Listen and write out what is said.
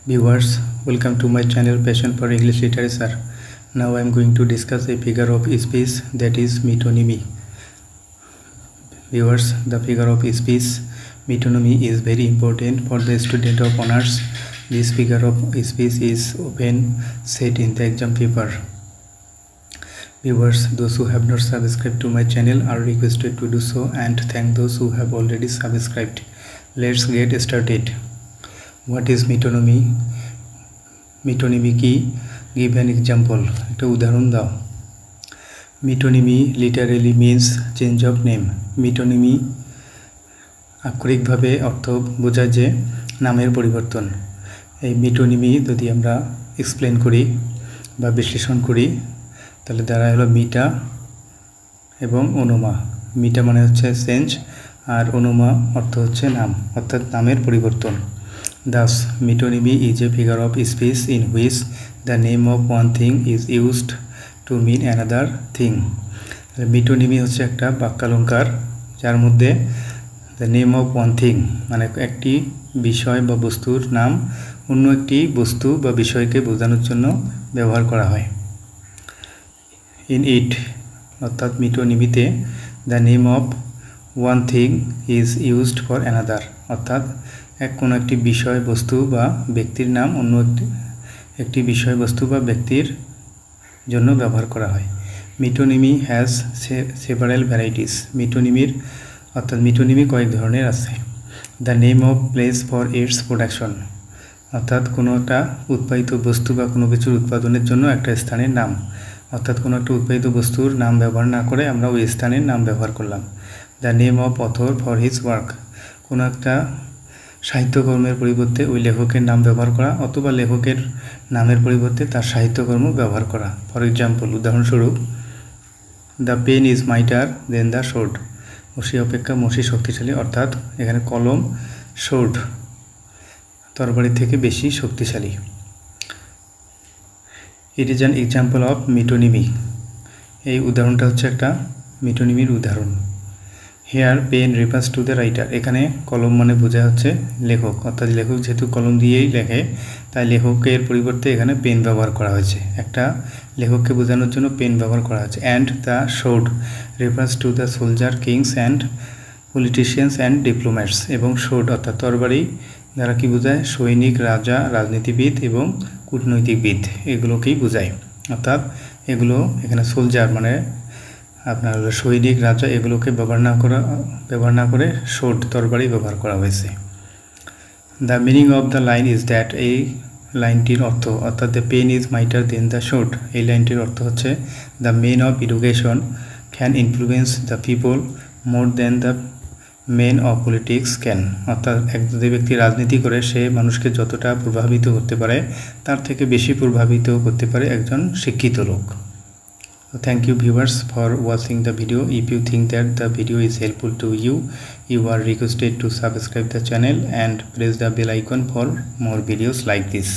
Viewers, welcome to my channel Passion for English Literature. Now I am going to discuss a figure of speech, that is metonymy. Viewers, the figure of speech metonymy is very important for the student of honors. This figure of speech is often set in the exam paper. Viewers, those who have not subscribed to my channel are requested to do so, and thank those who have already subscribed. Let's get started. What is metonymy? Metonymy কি? Give an example. একটা উদাহরণ দাও। Metonymy literally means change of name. Metonymy আক্ষরিকভাবে অর্থ বোঝায় যে নামের পরিবর্তন। এই metonymy যদি আমরা এক্সপ্লেন করি বা বিশ্লেষণ করি তাহলে দ্বারা হলো মিটা এবং অনুমা। মিটা মানে হচ্ছে চেঞ্জ আর অনুমা অর্থ হচ্ছে নাম, অর্থাৎ নামের পরিবর্তন। Thus, metonymy is a figure of speech in which the name of one thing is used to mean another thing. Metonymy হচ্ছে একটা বাক্যালঙ্কার যার মধ্যে the name of one thing মানে একটি বিষয় বা বস্তুর নাম অন্য একটি বস্তু বা বিষয়কে বোঝানোর জন্য ব্যবহার করা হয়। In it, অর্থাৎ metonymy-তে the name of one thing is used for another, অর্থাৎ কোনো একটি বিষয়বস্তু বা ব্যক্তির নাম অন্য একটি বিষয়বস্তু বা ব্যক্তির জন্য ব্যবহার করা হয়। metonymy has several varieties. metonymy অর্থাৎ metonymy কয়েক ধরনের আছে। the name of place for its production, অর্থাৎ কোনো একটা উৎপাদিত বস্তু বা কোনো কিছুর উৎপাদনের জন্য একটা স্থানের নাম, অর্থাৎ কোনো একটা উৎপাদিত বস্তুর নাম ব্যবহার না করে আমরা ওই স্থানের নাম ব্যবহার করলাম। the name of author for his work, কোনো একটা সাহিত্যকর্মের পরিবর্তে ওই লেখকের নাম ব্যবহার করা অথবা লেখকের নামের পরিবর্তে তার সাহিত্যকর্ম ব্যবহার করা। ফর এক্সাম্পল, উদাহরণস্বরূপ, the pen is mightier than the sword, মসি অপেক্ষা মসি শক্তিশালী, অর্থাৎ এখানে কলম সোর্ড তরবারি থেকে বেশি শক্তিশালী। It is an example of metonymy, এই উদাহরণটা হচ্ছে একটা metonymy-র উদাহরণ। Here pen refers to the writer, এখানে কলম মানে বোঝা হচ্ছে লেখক, অর্থাৎ লেখক যেহেতু কলম দিয়েই লেখে তাই লেখকের পরিবর্তে এখানে পেন ব্যবহার করা হয়েছে, একটা লেখককে বোঝানোর জন্য পেন ব্যবহার করা হয়েছে। And the sword refers to the soldier kings and politicians and diplomats, এবং সোর্ড অর্থাৎ তরবারি দ্বারা কি বোঝায়? সৈনিক, রাজা, রাজনীতিবিদ এবং কূটনৈতিকবিদ, এগুলোকেই বোঝায়। অর্থাৎ এগুলো এখানে সোলজার মানে আপনার সৈনিক, রাজা এগুলোকে ব্যবহার না করে সোর্ড তরবারি ব্যবহার করা হয়েছে। The meaning of the line is that, এই লাইনটির অর্থ অর্থাৎ the pen is mightier than the sword, এই লাইনটির অর্থ হচ্ছে the men of education can influence the people more than the men of politics can, অর্থাৎ যে ব্যক্তি রাজনীতি করে সে মানুষকে যতটা প্রভাবিত করতে পারে তার থেকে বেশি প্রভাবিত করতে পারে একজন শিক্ষিত লোক। Thank you viewers for watching the video. If you think that the video is helpful to you, you are requested to subscribe the channel and press the bell icon for more videos like this.